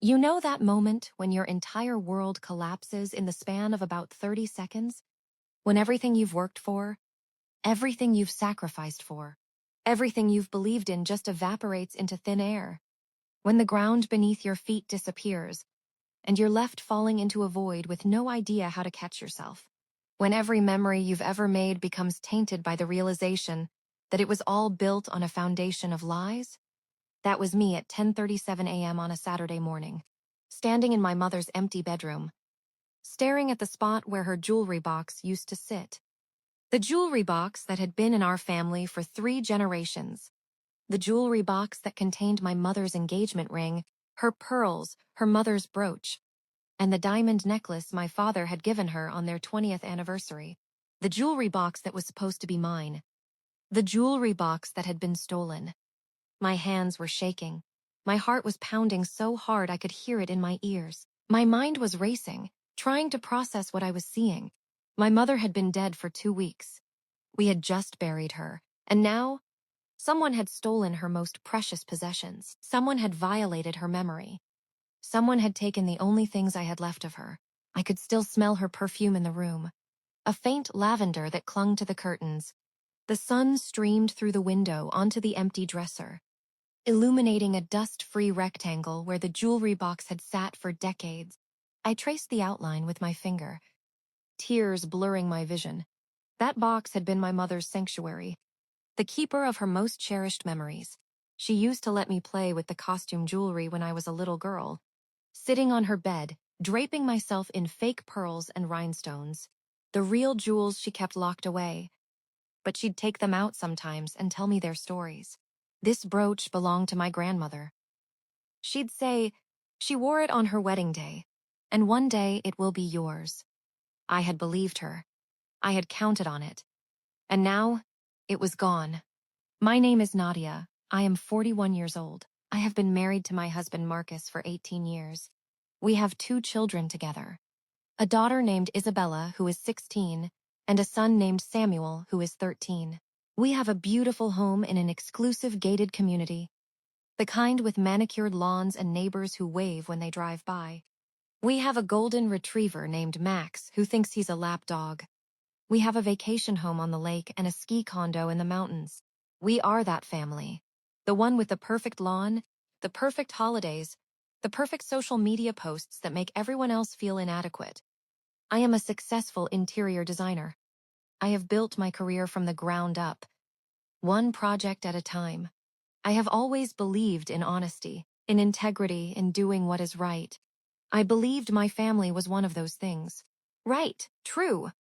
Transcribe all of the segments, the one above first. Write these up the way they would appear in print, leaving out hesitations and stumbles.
You know that moment when your entire world collapses in the span of about 30 seconds? When everything you've worked for, everything you've sacrificed for, everything you've believed in just evaporates into thin air. When the ground beneath your feet disappears, and you're left falling into a void with no idea how to catch yourself. When every memory you've ever made becomes tainted by the realization that it was all built on a foundation of lies? That was me at 10:37 a.m. on a Saturday morning, standing in my mother's empty bedroom, staring at the spot where her jewelry box used to sit. The jewelry box that had been in our family for 3 generations. The jewelry box that contained my mother's engagement ring, her pearls, her mother's brooch, and the diamond necklace my father had given her on their 20th anniversary. The jewelry box that was supposed to be mine. The jewelry box that had been stolen. My hands were shaking. My heart was pounding so hard I could hear it in my ears. My mind was racing, trying to process what I was seeing. My mother had been dead for 2 weeks. We had just buried her, and now, someone had stolen her most precious possessions. Someone had violated her memory. Someone had taken the only things I had left of her. I could still smell her perfume in the room, a faint lavender that clung to the curtains. The sun streamed through the window onto the empty dresser, illuminating a dust-free rectangle where the jewelry box had sat for decades. I traced the outline with my finger, tears blurring my vision. That box had been my mother's sanctuary, the keeper of her most cherished memories. She used to let me play with the costume jewelry when I was a little girl, sitting on her bed, draping myself in fake pearls and rhinestones. The real jewels she kept locked away, but she'd take them out sometimes and tell me their stories. This brooch belonged to my grandmother. She'd say, she wore it on her wedding day, and one day it will be yours. I had believed her. I had counted on it. And now, it was gone. My name is Nadia. I am 41 years old. I have been married to my husband Marcus for 18 years. We have 2 children together. A daughter named Isabella, who is 16, and a son named Samuel, who is 13. We have a beautiful home in an exclusive gated community, the kind with manicured lawns and neighbors who wave when they drive by. We have a golden retriever named Max, who thinks he's a lap dog. We have a vacation home on the lake and a ski condo in the mountains. We are that family. The one with the perfect lawn, the perfect holidays, the perfect social media posts that make everyone else feel inadequate. I am a successful interior designer. I have built my career from the ground up, one project at a time. I have always believed in honesty, in integrity, in doing what is right. I believed my family was one of those things. Right, true,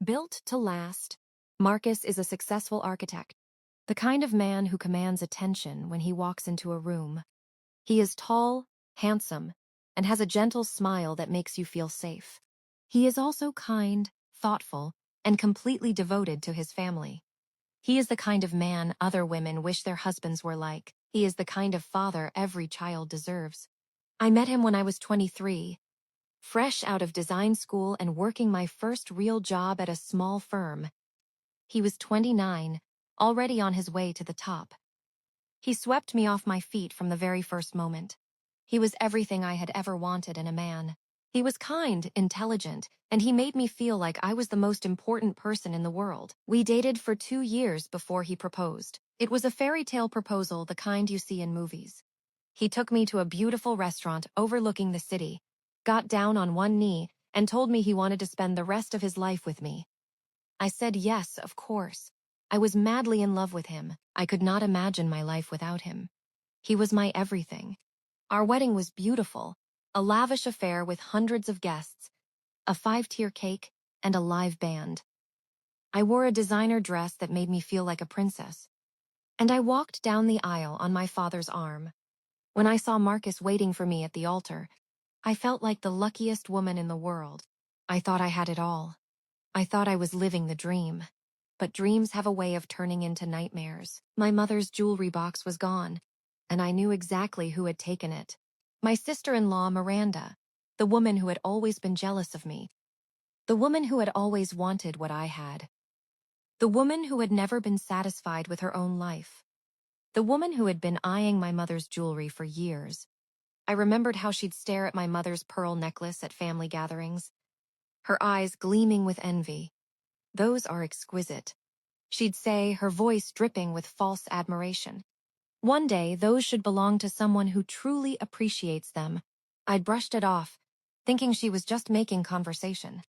built to last. Marcus is a successful architect, the kind of man who commands attention when he walks into a room. He is tall, handsome, and has a gentle smile that makes you feel safe. He is also kind, thoughtful, and completely devoted to his family. He is the kind of man other women wish their husbands were like. He is the kind of father every child deserves. I met him when I was 23, fresh out of design school and working my first real job at a small firm. He was 29, already on his way to the top. He swept me off my feet from the very first moment. He was everything I had ever wanted in a man. He was kind, intelligent, and he made me feel like I was the most important person in the world. We dated for 2 years before he proposed. It was a fairy tale proposal, the kind you see in movies. He took me to a beautiful restaurant overlooking the city, got down on one knee, and told me he wanted to spend the rest of his life with me. I said yes, of course. I was madly in love with him. I could not imagine my life without him. He was my everything. Our wedding was beautiful, a lavish affair with hundreds of guests, a 5-tier cake, and a live band. I wore a designer dress that made me feel like a princess. And I walked down the aisle on my father's arm. When I saw Marcus waiting for me at the altar, I felt like the luckiest woman in the world. I thought I had it all. I thought I was living the dream. But dreams have a way of turning into nightmares. My mother's jewelry box was gone, and I knew exactly who had taken it. My sister-in-law, Miranda, the woman who had always been jealous of me. The woman who had always wanted what I had. The woman who had never been satisfied with her own life. The woman who had been eyeing my mother's jewelry for years. I remembered how she'd stare at my mother's pearl necklace at family gatherings, her eyes gleaming with envy. "Those are exquisite," she'd say, her voice dripping with false admiration. "One day, those should belong to someone who truly appreciates them." I'd brushed it off, thinking she was just making conversation.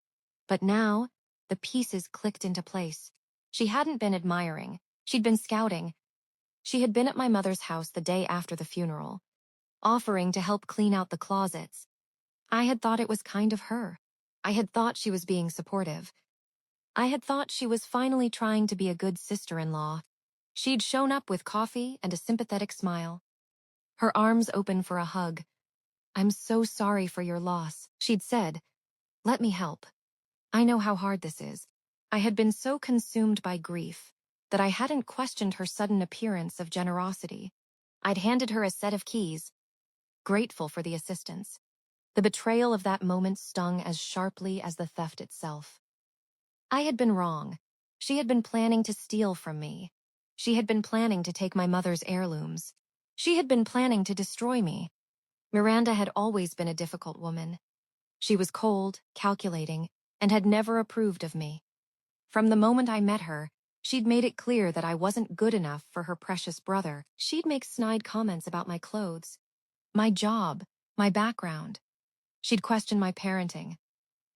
But now, the pieces clicked into place. She hadn't been admiring. She'd been scouting. She had been at my mother's house the day after the funeral, offering to help clean out the closets. I had thought it was kind of her. I had thought she was being supportive. I had thought she was finally trying to be a good sister-in-law. She'd shown up with coffee and a sympathetic smile, her arms open for a hug. "I'm so sorry for your loss," she'd said. "Let me help. I know how hard this is." I had been so consumed by grief that I hadn't questioned her sudden appearance of generosity. I'd handed her a set of keys, grateful for the assistance. The betrayal of that moment stung as sharply as the theft itself. I had been wrong. She had been planning to steal from me. She had been planning to take my mother's heirlooms. She had been planning to destroy me. Miranda had always been a difficult woman. She was cold, calculating, and had never approved of me. From the moment I met her, she'd made it clear that I wasn't good enough for her precious brother. She'd make snide comments about my clothes, my job, my background. She'd question my parenting,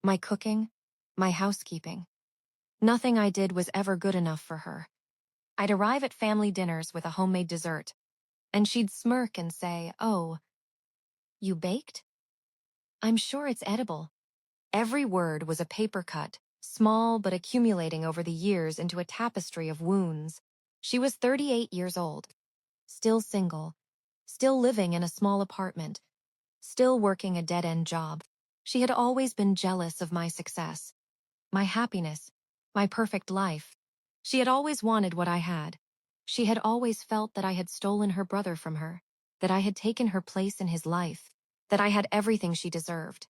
my cooking, my housekeeping. Nothing I did was ever good enough for her. I'd arrive at family dinners with a homemade dessert, and she'd smirk and say, "Oh, you baked? I'm sure it's edible." Every word was a paper cut, small but accumulating over the years into a tapestry of wounds. She was 38 years old, still single, still living in a small apartment, still working a dead-end job. She had always been jealous of my success, my happiness, my perfect life. She had always wanted what I had. She had always felt that I had stolen her brother from her, that I had taken her place in his life, that I had everything she deserved.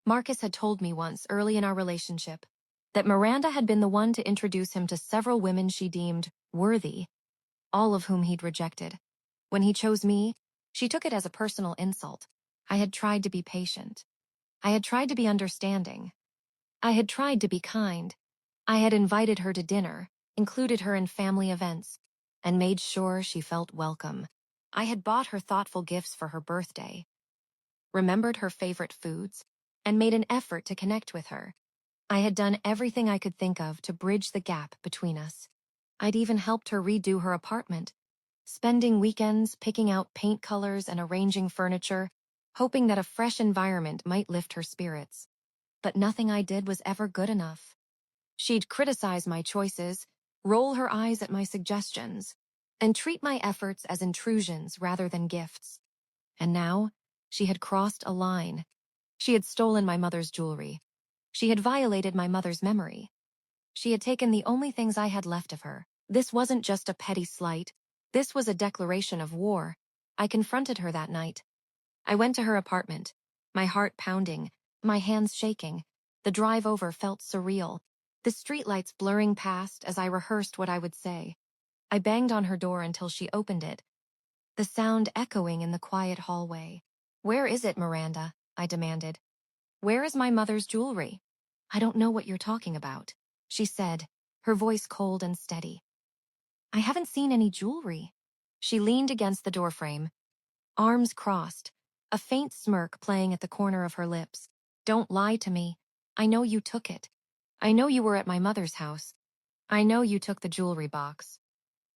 Marcus had told me once, early in our relationship, that Miranda had been the one to introduce him to several women she deemed worthy, all of whom he'd rejected. When he chose me, she took it as a personal insult. I had tried to be patient. I had tried to be understanding. I had tried to be kind. I had invited her to dinner, included her in family events, and made sure she felt welcome. I had bought her thoughtful gifts for her birthday, remembered her favorite foods, and made an effort to connect with her. I had done everything I could think of to bridge the gap between us. I'd even helped her redo her apartment, spending weekends picking out paint colors and arranging furniture, hoping that a fresh environment might lift her spirits. But nothing I did was ever good enough. She'd criticize my choices, roll her eyes at my suggestions, and treat my efforts as intrusions rather than gifts. And now, she had crossed a line. She had stolen my mother's jewelry. She had violated my mother's memory. She had taken the only things I had left of her. This wasn't just a petty slight. This was a declaration of war. I confronted her that night. I went to her apartment, my heart pounding, my hands shaking. The drive over felt surreal, the streetlights blurring past as I rehearsed what I would say. I banged on her door until she opened it, the sound echoing in the quiet hallway. "Where is it, Miranda?" I demanded. "Where is my mother's jewelry?" "I don't know what you're talking about," she said, her voice cold and steady. "I haven't seen any jewelry." She leaned against the doorframe, arms crossed, a faint smirk playing at the corner of her lips. "Don't lie to me. I know you took it. I know you were at my mother's house. I know you took the jewelry box.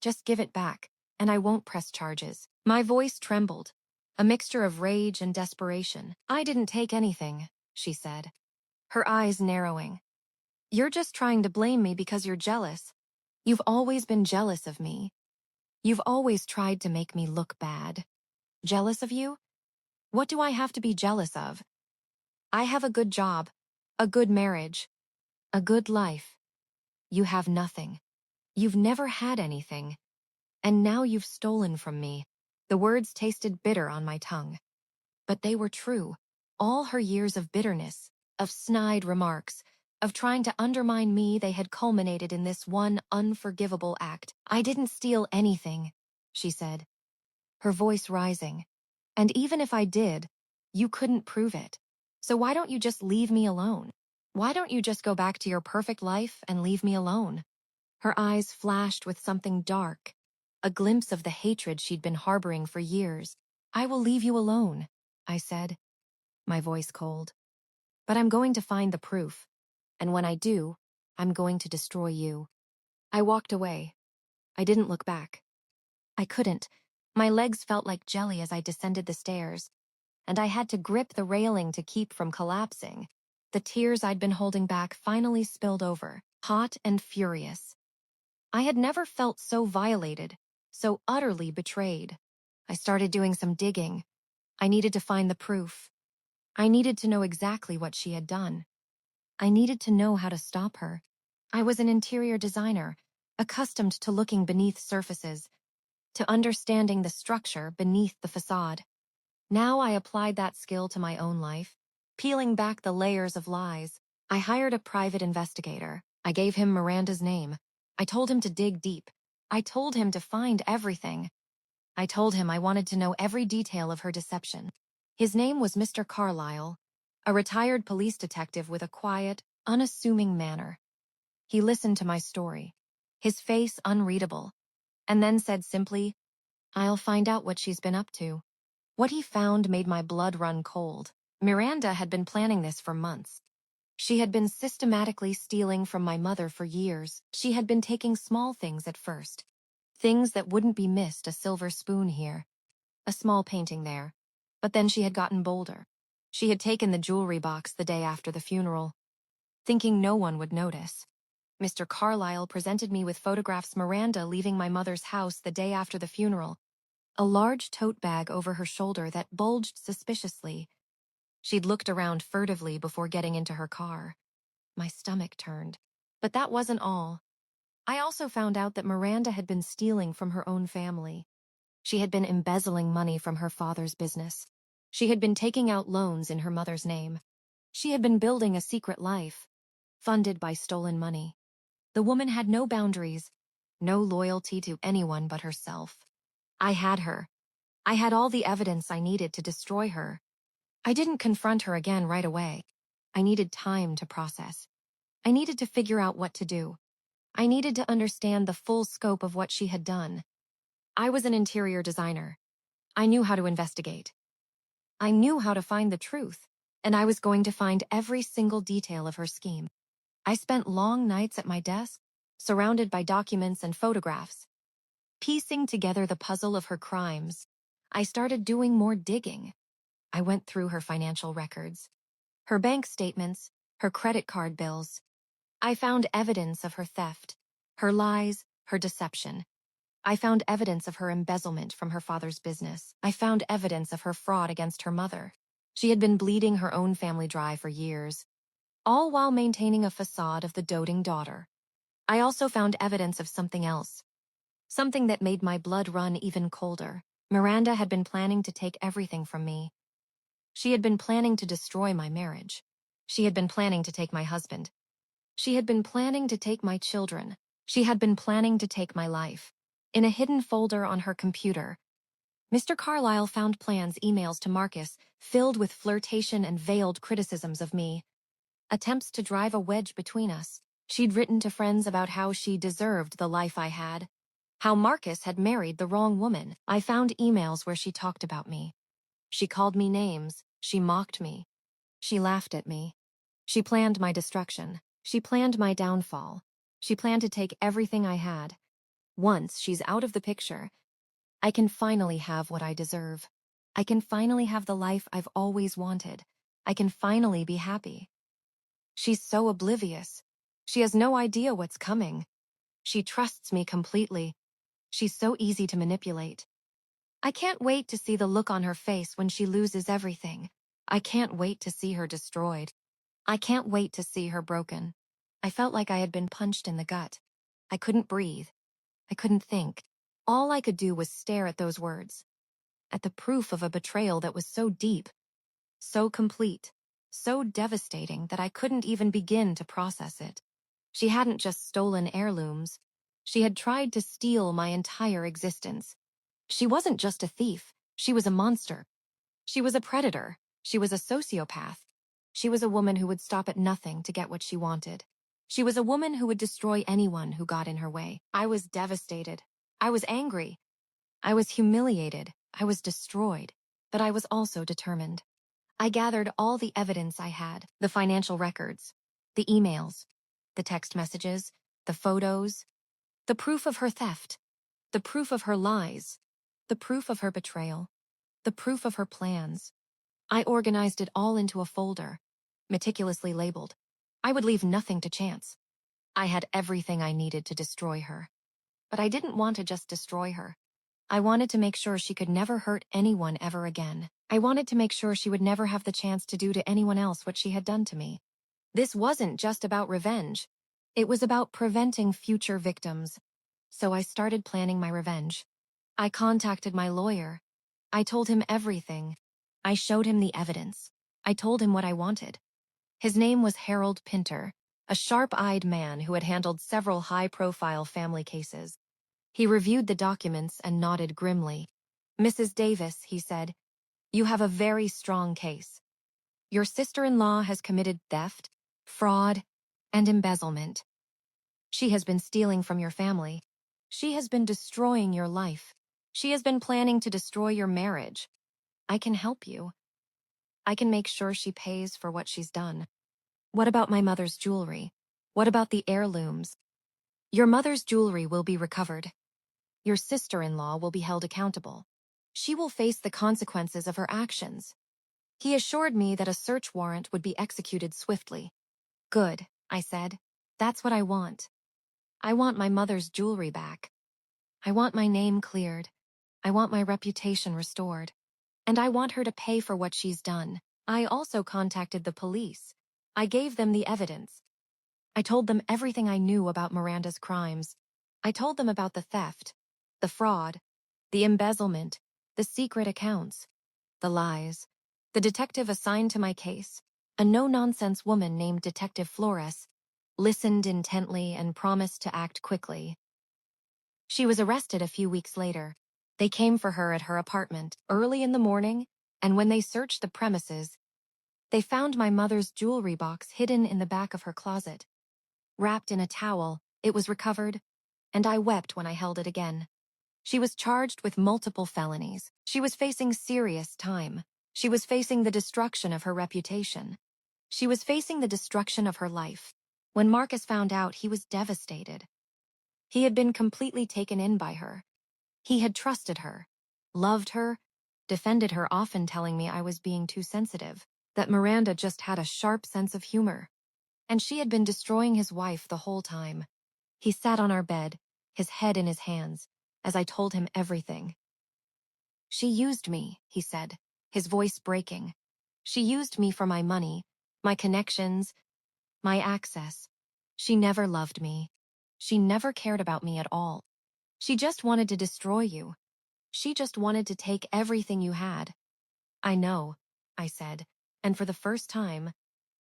Just give it back, and I won't press charges." My voice trembled, a mixture of rage and desperation. "I didn't take anything," she said, her eyes narrowing. "You're just trying to blame me because you're jealous. You've always been jealous of me. You've always tried to make me look bad." "Jealous of you? What do I have to be jealous of? I have a good job, a good marriage, a good life. You have nothing. You've never had anything. And now you've stolen from me." The words tasted bitter on my tongue. But they were true. All her years of bitterness, of snide remarks, of trying to undermine me, they had culminated in this one unforgivable act. "I didn't steal anything," she said, her voice rising. And even if I did, you couldn't prove it. So why don't you just leave me alone? Why don't you just go back to your perfect life and leave me alone? Her eyes flashed with something dark, a glimpse of the hatred she'd been harboring for years. I will leave you alone, I said, my voice cold. But I'm going to find the proof, and when I do, I'm going to destroy you. I walked away. I didn't look back. I couldn't. My legs felt like jelly as I descended the stairs, and I had to grip the railing to keep from collapsing. The tears I'd been holding back finally spilled over, hot and furious. I had never felt so violated, so utterly betrayed. I started doing some digging. I needed to find the proof. I needed to know exactly what she had done. I needed to know how to stop her. I was an interior designer, accustomed to looking beneath surfaces, to understanding the structure beneath the facade. Now I applied that skill to my own life, peeling back the layers of lies. I hired a private investigator. I gave him Miranda's name. I told him to dig deep. I told him to find everything. I told him I wanted to know every detail of her deception. His name was Mr. Carlyle, a retired police detective with a quiet, unassuming manner. He listened to my story, his face unreadable, and then said simply, "I'll find out what she's been up to." What he found made my blood run cold. Miranda had been planning this for months. She had been systematically stealing from my mother for years. She had been taking small things at first. Things that wouldn't be missed, a silver spoon here, a small painting there. But then she had gotten bolder. She had taken the jewelry box the day after the funeral, thinking no one would notice. Mr. Carlyle presented me with photographs Miranda leaving my mother's house the day after the funeral, a large tote bag over her shoulder that bulged suspiciously. She'd looked around furtively before getting into her car. My stomach turned. But that wasn't all. I also found out that Miranda had been stealing from her own family. She had been embezzling money from her father's business. She had been taking out loans in her mother's name. She had been building a secret life, funded by stolen money. The woman had no boundaries, no loyalty to anyone but herself. I had her. I had all the evidence I needed to destroy her. I didn't confront her again right away. I needed time to process. I needed to figure out what to do. I needed to understand the full scope of what she had done. I was an interior designer. I knew how to investigate. I knew how to find the truth, and I was going to find every single detail of her scheme. I spent long nights at my desk, surrounded by documents and photographs, piecing together the puzzle of her crimes. I started doing more digging. I went through her financial records, her bank statements, her credit card bills. I found evidence of her theft, her lies, her deception. I found evidence of her embezzlement from her father's business. I found evidence of her fraud against her mother. She had been bleeding her own family dry for years, all while maintaining a facade of the doting daughter. I also found evidence of something else, something that made my blood run even colder. Miranda had been planning to take everything from me. She had been planning to destroy my marriage. She had been planning to take my husband. She had been planning to take my children. She had been planning to take my life. In a hidden folder on her computer, Mr. Carlyle found emails to Marcus, filled with flirtation and veiled criticisms of me, attempts to drive a wedge between us. She'd written to friends about how she deserved the life I had, how Marcus had married the wrong woman. I found emails where she talked about me. She called me names. She mocked me. She laughed at me. She planned my destruction. She planned my downfall. She planned to take everything I had. Once she's out of the picture, I can finally have what I deserve. I can finally have the life I've always wanted. I can finally be happy. She's so oblivious. She has no idea what's coming. She trusts me completely. She's so easy to manipulate. I can't wait to see the look on her face when she loses everything. I can't wait to see her destroyed. I can't wait to see her broken. I felt like I had been punched in the gut. I couldn't breathe. I couldn't think. All I could do was stare at those words, at the proof of a betrayal that was so deep, so complete, so devastating that I couldn't even begin to process it. She hadn't just stolen heirlooms. She had tried to steal my entire existence. She wasn't just a thief. She was a monster. She was a predator. She was a sociopath. She was a woman who would stop at nothing to get what she wanted. She was a woman who would destroy anyone who got in her way. I was devastated. I was angry. I was humiliated. I was destroyed. But I was also determined. I gathered all the evidence I had, the financial records, the emails, the text messages, the photos, the proof of her theft, the proof of her lies, the proof of her betrayal, the proof of her plans. I organized it all into a folder, meticulously labeled. I would leave nothing to chance. I had everything I needed to destroy her. But I didn't want to just destroy her. I wanted to make sure she could never hurt anyone ever again. I wanted to make sure she would never have the chance to do to anyone else what she had done to me. This wasn't just about revenge. It was about preventing future victims. So I started planning my revenge. I contacted my lawyer. I told him everything. I showed him the evidence. I told him what I wanted. His name was Harold Pinter, a sharp-eyed man who had handled several high-profile family cases. He reviewed the documents and nodded grimly. "Mrs. Davis," he said, "you have a very strong case. Your sister-in-law has committed theft, fraud, and embezzlement. She has been stealing from your family. She has been destroying your life. She has been planning to destroy your marriage. I can help you. I can make sure she pays for what she's done. What about my mother's jewelry? What about the heirlooms? Your mother's jewelry will be recovered. Your sister-in-law will be held accountable. She will face the consequences of her actions." He assured me that a search warrant would be executed swiftly. "Good," I said. "That's what I want. I want my mother's jewelry back. I want my name cleared. I want my reputation restored. And I want her to pay for what she's done." I also contacted the police. I gave them the evidence. I told them everything I knew about Miranda's crimes. I told them about the theft, the fraud, the embezzlement, the secret accounts, the lies. The detective assigned to my case, a no-nonsense woman named Detective Flores, listened intently and promised to act quickly. She was arrested a few weeks later. They came for her at her apartment early in the morning, and when they searched the premises, they found my mother's jewelry box hidden in the back of her closet. Wrapped in a towel, it was recovered, and I wept when I held it again. She was charged with multiple felonies. She was facing serious time. She was facing the destruction of her reputation. She was facing the destruction of her life. When Marcus found out, he was devastated. He had been completely taken in by her. He had trusted her, loved her, defended her, often telling me I was being too sensitive, that Miranda just had a sharp sense of humor. And she had been destroying his wife the whole time. He sat on our bed, his head in his hands, as I told him everything. "She used me," he said, his voice breaking. "She used me for my money, my connections, my access. She never loved me. She never cared about me at all. She just wanted to destroy you. She just wanted to take everything you had." "I know," I said, and for the first time,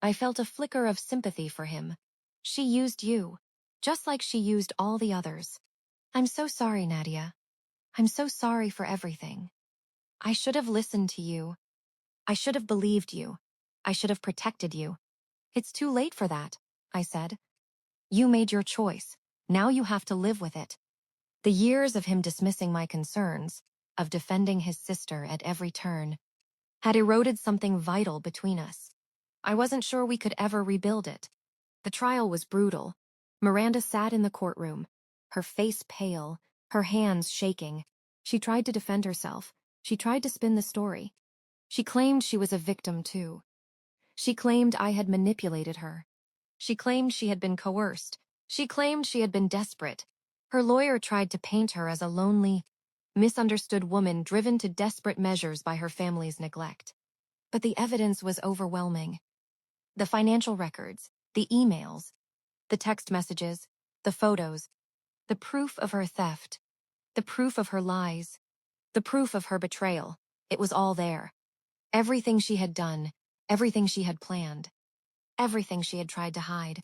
I felt a flicker of sympathy for him. "She used you, just like she used all the others. I'm so sorry, Nadia. I'm so sorry for everything. I should have listened to you. I should have believed you. I should have protected you. It's too late for that," I said. "You made your choice. Now you have to live with it." The years of him dismissing my concerns, of defending his sister at every turn, had eroded something vital between us. I wasn't sure we could ever rebuild it. The trial was brutal. Miranda sat in the courtroom, her face pale, her hands shaking. She tried to defend herself. She tried to spin the story. She claimed she was a victim too. She claimed I had manipulated her. She claimed she had been coerced. She claimed she had been desperate. Her lawyer tried to paint her as a lonely, misunderstood woman driven to desperate measures by her family's neglect. But the evidence was overwhelming. The financial records, the emails, the text messages, the photos, the proof of her theft, the proof of her lies, the proof of her betrayal. It was all there. Everything she had done, everything she had planned, everything she had tried to hide.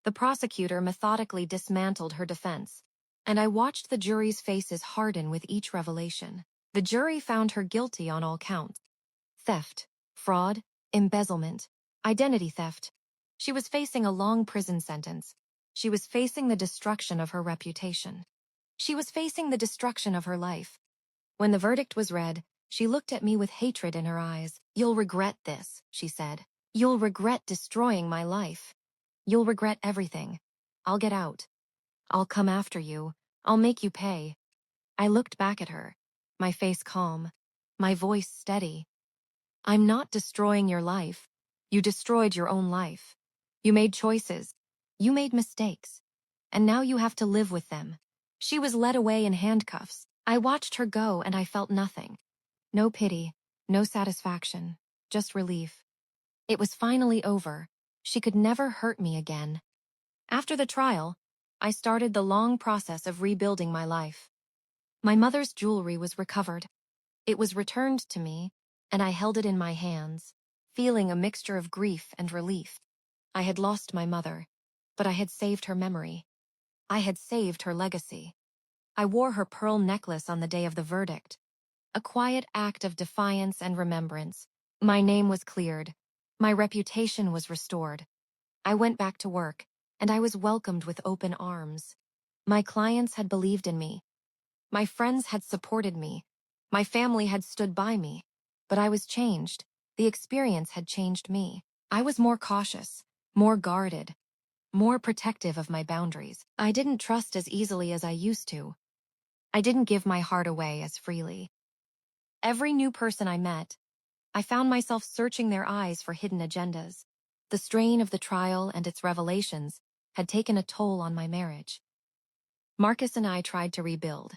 The prosecutor methodically dismantled her defense, and I watched the jury's faces harden with each revelation. The jury found her guilty on all counts: theft, fraud, embezzlement, identity theft. She was facing a long prison sentence. She was facing the destruction of her reputation. She was facing the destruction of her life. When the verdict was read, she looked at me with hatred in her eyes. "You'll regret this," she said. "You'll regret destroying my life. You'll regret everything. I'll get out. I'll come after you. I'll make you pay." I looked back at her, my face calm, my voice steady. "I'm not destroying your life. You destroyed your own life. You made choices. You made mistakes. And now you have to live with them." She was led away in handcuffs. I watched her go and I felt nothing. No pity, no satisfaction, just relief. It was finally over. She could never hurt me again. After the trial, I started the long process of rebuilding my life. My mother's jewelry was recovered. It was returned to me, and I held it in my hands, feeling a mixture of grief and relief. I had lost my mother, but I had saved her memory. I had saved her legacy. I wore her pearl necklace on the day of the verdict, a quiet act of defiance and remembrance. My name was cleared. My reputation was restored. I went back to work, and I was welcomed with open arms. My clients had believed in me. My friends had supported me. My family had stood by me. But I was changed. The experience had changed me. I was more cautious, more guarded, more protective of my boundaries. I didn't trust as easily as I used to. I didn't give my heart away as freely. Every new person I met, I found myself searching their eyes for hidden agendas. The strain of the trial and its revelations had taken a toll on my marriage. Marcus and I tried to rebuild,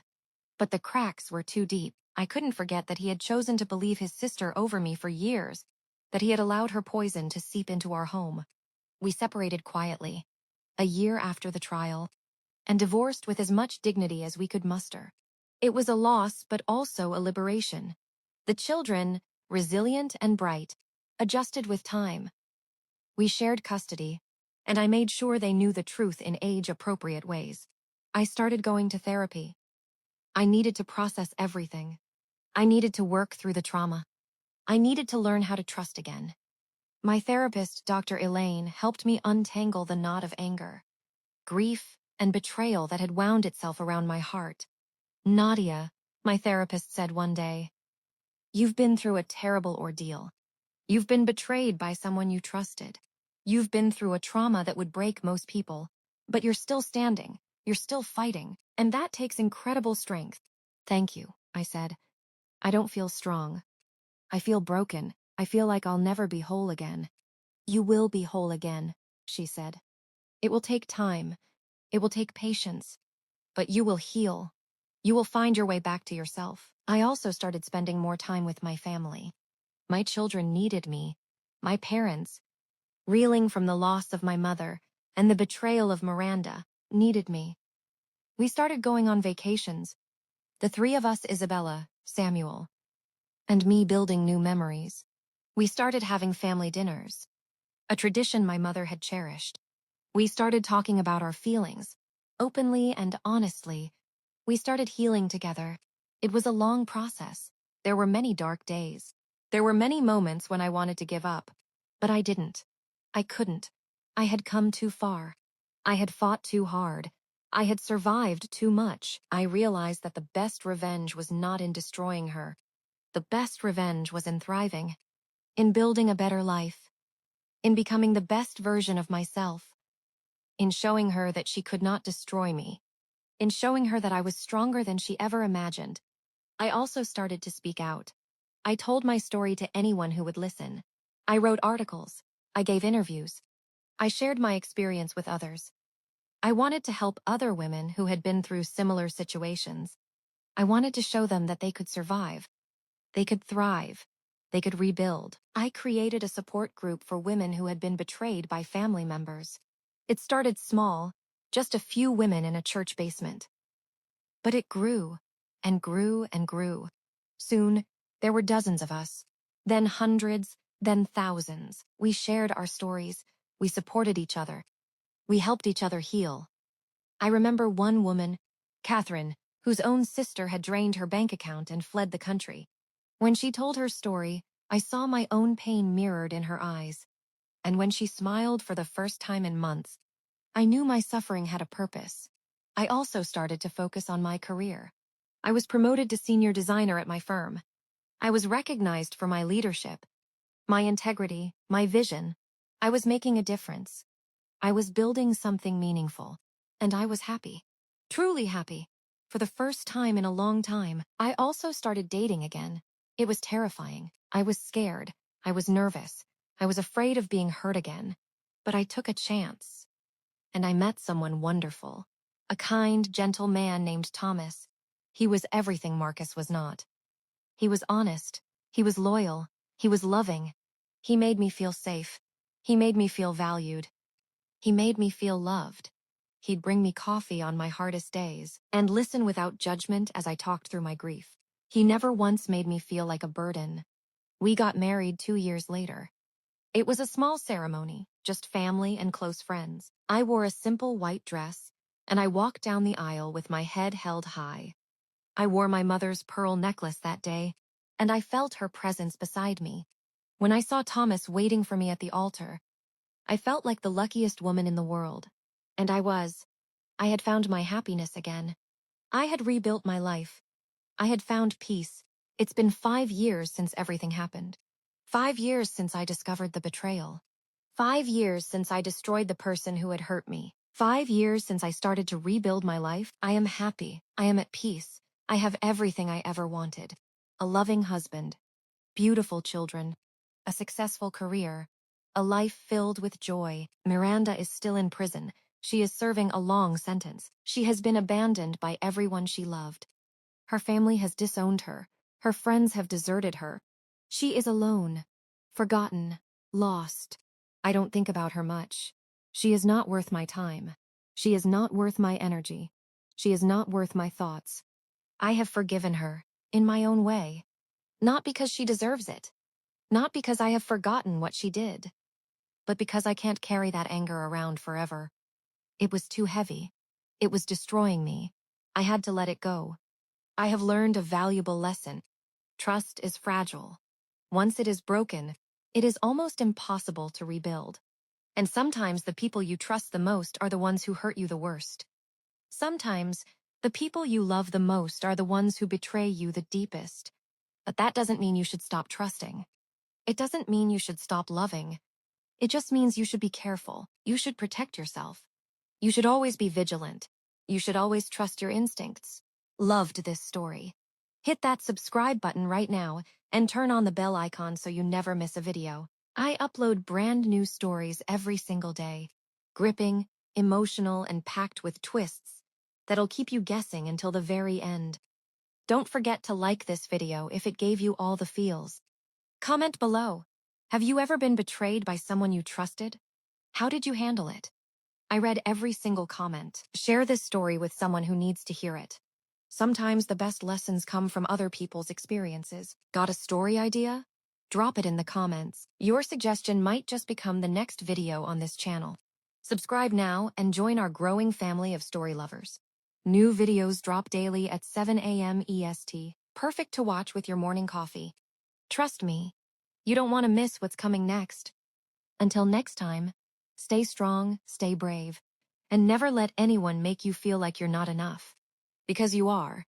but the cracks were too deep. I couldn't forget that he had chosen to believe his sister over me for years, that he had allowed her poison to seep into our home. We separated quietly, a year after the trial, and divorced with as much dignity as we could muster. It was a loss, but also a liberation. The children, resilient and bright, adjusted with time. We shared custody, and I made sure they knew the truth in age-appropriate ways. I started going to therapy. I needed to process everything. I needed to work through the trauma. I needed to learn how to trust again. My therapist, Dr. Elaine, helped me untangle the knot of anger, grief, and betrayal that had wound itself around my heart. "Nadia," my therapist said one day, "you've been through a terrible ordeal. You've been betrayed by someone you trusted. You've been through a trauma that would break most people, but you're still standing. You're still fighting, and that takes incredible strength." "Thank you," I said. "I don't feel strong. I feel broken. I feel like I'll never be whole again." "You will be whole again," she said. "It will take time. It will take patience. But you will heal. You will find your way back to yourself." I also started spending more time with my family. My children needed me. My parents, reeling from the loss of my mother and the betrayal of Miranda, needed me. We started going on vacations. The three of us, Isabella, Samuel, and me, building new memories. We started having family dinners, a tradition my mother had cherished. We started talking about our feelings, openly and honestly. We started healing together. It was a long process. There were many dark days. There were many moments when I wanted to give up, but I didn't. I couldn't. I had come too far. I had fought too hard. I had survived too much. I realized that the best revenge was not in destroying her. The best revenge was in thriving, in building a better life, in becoming the best version of myself, in showing her that she could not destroy me, in showing her that I was stronger than she ever imagined. I also started to speak out. I told my story to anyone who would listen. I wrote articles. I gave interviews. I shared my experience with others. I wanted to help other women who had been through similar situations. I wanted to show them that they could survive. They could thrive. They could rebuild. I created a support group for women who had been betrayed by family members. It started small, just a few women in a church basement. But it grew, and grew, and grew. Soon, there were dozens of us. Then hundreds, then thousands. We shared our stories. We supported each other. We helped each other heal. I remember one woman, Catherine, whose own sister had drained her bank account and fled the country. When she told her story, I saw my own pain mirrored in her eyes, and when she smiled for the first time in months, I knew my suffering had a purpose. I also started to focus on my career. I was promoted to senior designer at my firm. I was recognized for my leadership, my integrity, my vision. I was making a difference. I was building something meaningful, and I was happy. Truly happy. For the first time in a long time, I also started dating again. It was terrifying. I was scared. I was nervous. I was afraid of being hurt again. But I took a chance, and I met someone wonderful. A kind, gentle man named Thomas. He was everything Marcus was not. He was honest. He was loyal. He was loving. He made me feel safe. He made me feel valued. He made me feel loved. He'd bring me coffee on my hardest days and listen without judgment as I talked through my grief. He never once made me feel like a burden. We got married 2 years later. It was a small ceremony, just family and close friends. I wore a simple white dress, and I walked down the aisle with my head held high. I wore my mother's pearl necklace that day, and I felt her presence beside me. When I saw Thomas waiting for me at the altar, I felt like the luckiest woman in the world. And I was. I had found my happiness again. I had rebuilt my life. I had found peace. It's been 5 years since everything happened. 5 years since I discovered the betrayal. 5 years since I destroyed the person who had hurt me. 5 years since I started to rebuild my life. I am happy. I am at peace. I have everything I ever wanted. A loving husband, beautiful children, a successful career, a life filled with joy. Miranda is still in prison. She is serving a long sentence. She has been abandoned by everyone she loved. Her family has disowned her. Her friends have deserted her. She is alone, forgotten, lost. I don't think about her much. She is not worth my time. She is not worth my energy. She is not worth my thoughts. I have forgiven her, in my own way. Not because she deserves it. Not because I have forgotten what she did. But because I can't carry that anger around forever. It was too heavy. It was destroying me. I had to let it go. I have learned a valuable lesson. Trust is fragile. Once it is broken, it is almost impossible to rebuild. And sometimes the people you trust the most are the ones who hurt you the worst. Sometimes, the people you love the most are the ones who betray you the deepest. But that doesn't mean you should stop trusting. It doesn't mean you should stop loving. It just means you should be careful. You should protect yourself. You should always be vigilant. You should always trust your instincts. Loved this story. Hit that subscribe button right now and turn on the bell icon so you never miss a video. I upload brand new stories every single day. Gripping, emotional, and packed with twists that'll keep you guessing until the very end. Don't forget to like this video if it gave you all the feels. Comment below. Have you ever been betrayed by someone you trusted? How did you handle it? I read every single comment. Share this story with someone who needs to hear it. Sometimes the best lessons come from other people's experiences. Got a story idea? Drop it in the comments. Your suggestion might just become the next video on this channel. Subscribe now and join our growing family of story lovers. New videos drop daily at 7 a.m. EST. Perfect to watch with your morning coffee. Trust me, you don't want to miss what's coming next. Until next time, stay strong, stay brave, and never let anyone make you feel like you're not enough. Because you are.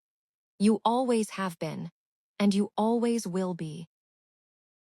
You always have been, and you always will be.